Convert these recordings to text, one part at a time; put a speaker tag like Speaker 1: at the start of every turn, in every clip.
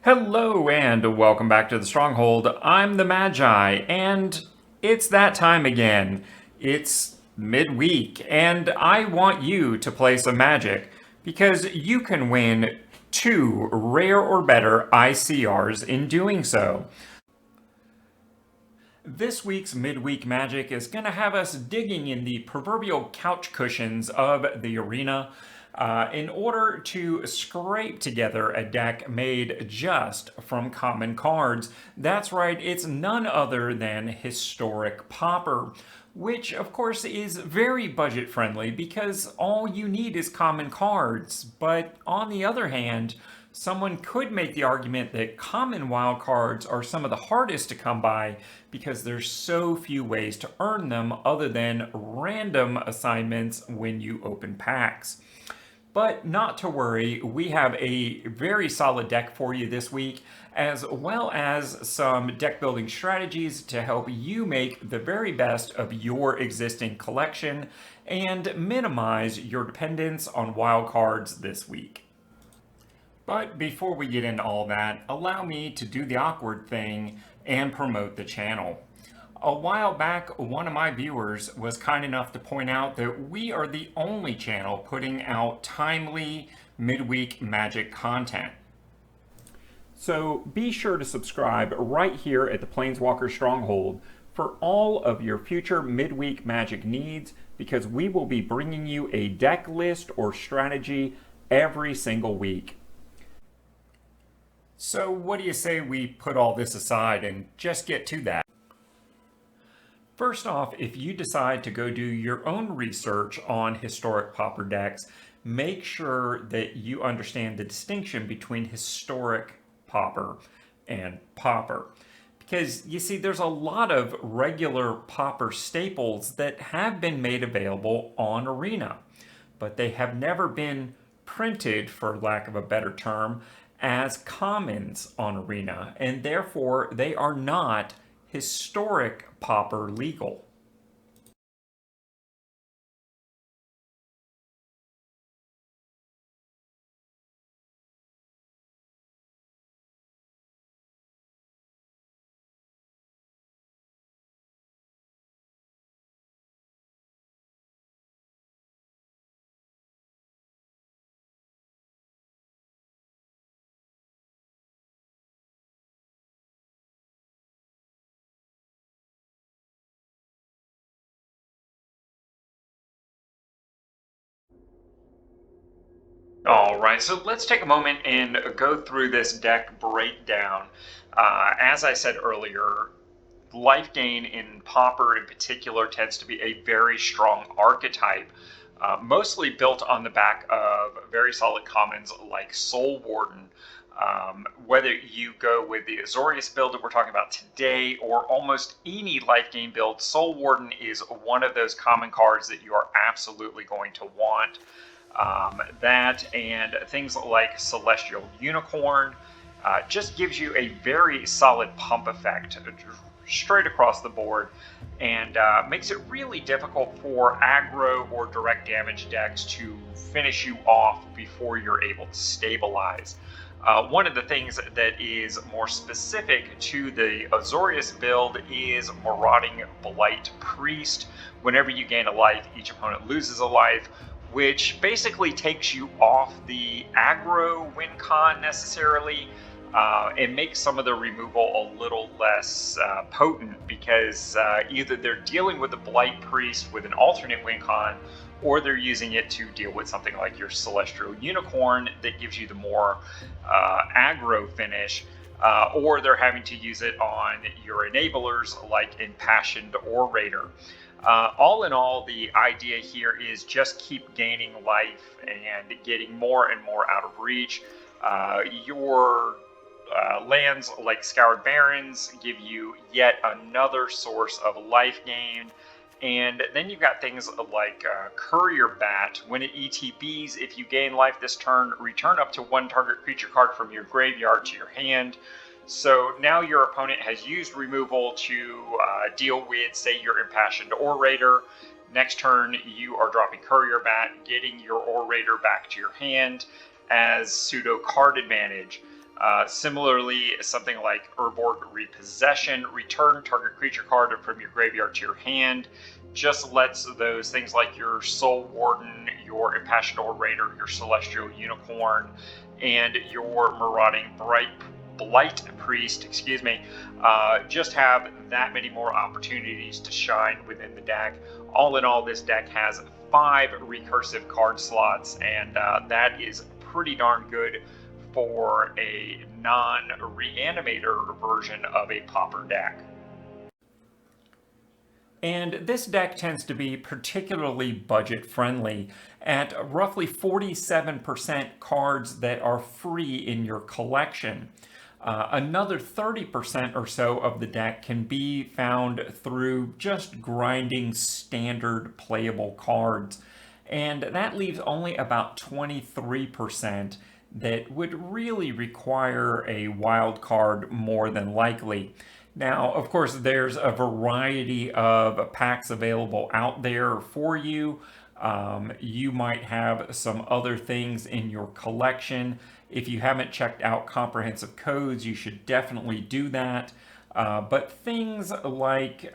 Speaker 1: Hello and welcome back to the Stronghold. I'm the Magi, and it's that time again. It's midweek, and I want you to play some Magic because you can win 2 rare or better ICRs in doing so. This week's Midweek Magic is going to have us digging in the proverbial couch cushions of the arena in order to scrape together a deck made just from common cards. That's right, it's none other than Historic Pauper, which of course is very budget friendly because all you need is common cards. But on the other hand, someone could make the argument that common wild cards are some of the hardest to come by because there's so few ways to earn them other than random assignments when you open packs. But not to worry, we have a very solid deck for you this week, as well as some deck building strategies to help you make the very best of your existing collection and minimize your dependence on wild cards this week. But before we get into all that, allow me to do the awkward thing and promote the channel. A while back, one of my viewers was kind enough to point out that we are the only channel putting out timely midweek Magic content. So be sure to subscribe right here at the Planeswalker Stronghold for all of your future midweek Magic needs, because we will be bringing you a deck list or strategy every single week. So what do you say we put all this aside and just get to that? First off, if you decide to go do your own research on Historic Pauper decks, make sure that you understand the distinction between Historic Pauper and Pauper. Because you see, there's a lot of regular Pauper staples that have been made available on Arena, but they have never been printed, for lack of a better term, as commons on Arena, and therefore they are not Historic Pauper legal. All right, so let's take a moment and go through this deck breakdown. As I said earlier, Lifegain in Pauper in particular tends to be a very strong archetype, mostly built on the back of very solid commons like Soul Warden. Whether you go with the Azorius build that we're talking about today or almost any Lifegain build, Soul Warden is one of those common cards that you are absolutely going to want. That and things like Celestial Unicorn just gives you a very solid pump effect straight across the board, and makes it really difficult for aggro or direct damage decks to finish you off before you're able to stabilize. One of the things that is more specific to the Azorius build is Marauding Blight Priest. Whenever you gain a life, each opponent loses a life, which basically takes you off the aggro win con necessarily, and makes some of the removal a little less potent, because either they're dealing with the Blight Priest with an alternate win con, or they're using it to deal with something like your Celestial Unicorn that gives you the more aggro finish, or they're having to use it on your enablers like Impassioned Orator. All in all, the idea here is just keep gaining life and getting more and more out of reach. Your lands like Scoured Barrens give you yet another source of life gain. And then you've got things like Courier Bat. When it ETBs, if you gain life this turn, return up to one target creature card from your graveyard to your hand. So now your opponent has used removal to deal with, say, your Impassioned Orator. Next turn, you are dropping Courier Bat, getting your Orator back to your hand as pseudo card advantage. Similarly, something like Urborg Repossession, return target creature card from your graveyard to your hand, just lets those things like your Soul Warden, your Impassioned Orator, your Celestial Unicorn, and your Marauding Blight Priest, just have that many more opportunities to shine within the deck. All in all, this deck has 5 recursive card slots, and that is pretty darn good for a non-reanimator version of a Pauper deck. And this deck tends to be particularly budget friendly at roughly 47% cards that are free in your collection. Another 30% or so of the deck can be found through just grinding standard playable cards. And that leaves only about 23% that would really require a wild card more than likely. Now, of course, there's a variety of packs available out there for you. You might have some other things in your collection. If you haven't checked out comprehensive codes, you should definitely do that. But things like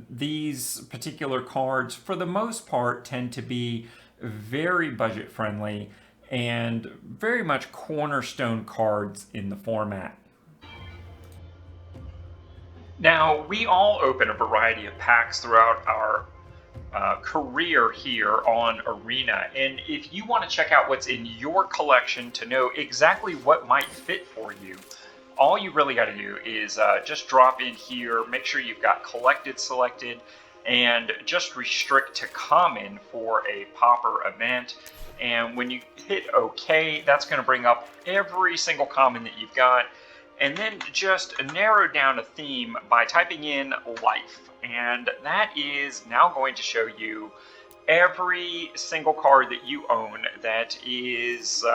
Speaker 1: these particular cards, for the most part, tend to be very budget friendly and very much cornerstone cards in the format. Now, we all open a variety of packs throughout our career here on Arena, and if you want to check out what's in your collection to know exactly what might fit for you, all you really got to do is just drop in here, make sure you've got collected selected, and just restrict to common for a Pauper event. And when you hit OK, that's going to bring up every single common that you've got, and then just narrow down a theme by typing in life. And that is now going to show you every single card that you own that is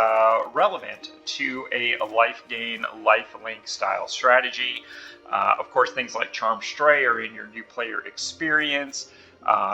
Speaker 1: relevant to a Lifegain, Lifelink style strategy. Of course, things like Charm Stray are in your new player experience.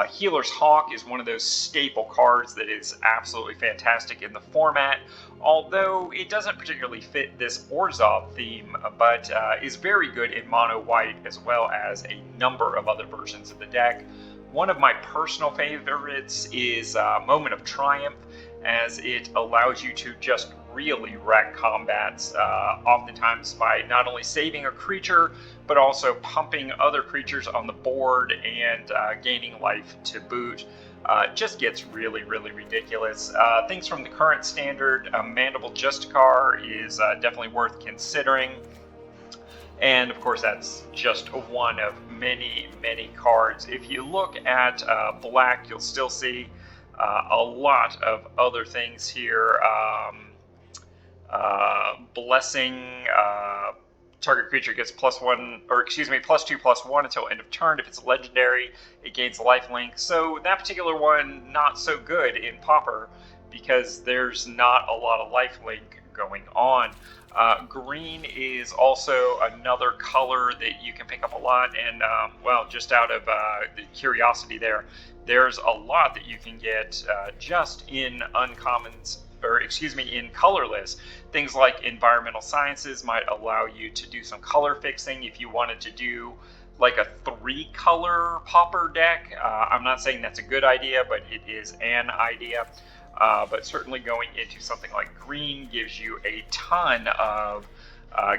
Speaker 1: Healer's Hawk is one of those staple cards that is absolutely fantastic in the format, although it doesn't particularly fit this Orzhov theme, but is very good in mono white as well as a number of other versions of the deck. One of my personal favorites is Moment of Triumph, as it allows you to just really wreck combats, oftentimes by not only saving a creature, but also pumping other creatures on the board and gaining life to boot. Just gets really, really ridiculous. Things from the current standard, Mandible Justicar is definitely worth considering. And of course, that's just one of many, many cards. If you look at black, you'll still see a lot of other things here. Blessing, target creature gets +2/+1 until end of turn. If it's legendary, it gains lifelink. So that particular one, not so good in Pauper because there's not a lot of lifelink going on. Green is also another color that you can pick up a lot, and well, just out of the curiosity there's a lot that you can get just in uncommons, or in colorless. Things like Environmental Sciences might allow you to do some color fixing if you wanted to do like a 3-color Pauper deck. I'm not saying that's a good idea, but it is an idea. But certainly going into something like green gives you a ton of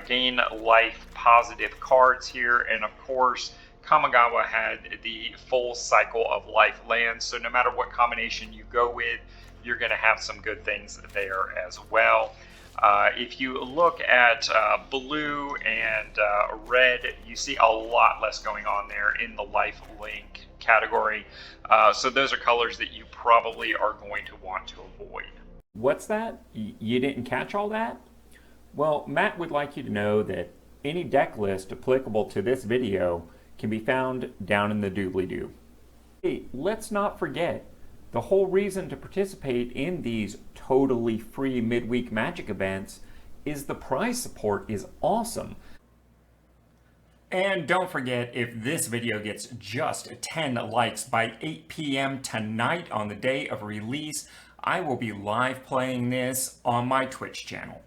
Speaker 1: gain life positive cards here. And of course, Kamigawa had the full cycle of life lands, so no matter what combination you go with, you're going to have some good things there as well. If you look at blue and red, you see a lot less going on there in the life link category. So those are colors that you probably are going to want to avoid. What's that? You didn't catch all that? Well, Matt would like you to know that any deck list applicable to this video can be found down in the doobly-doo. Hey, let's not forget, the whole reason to participate in these totally free Midweek Magic events is the prize support is awesome. And don't forget, if this video gets just 10 likes by 8 p.m. tonight on the day of release, I will be live playing this on my Twitch channel.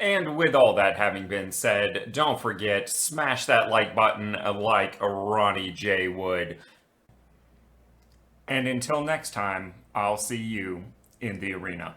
Speaker 2: And with all that having been said, don't forget, smash that like button like Ronnie J would. And until next time, I'll see you in the arena.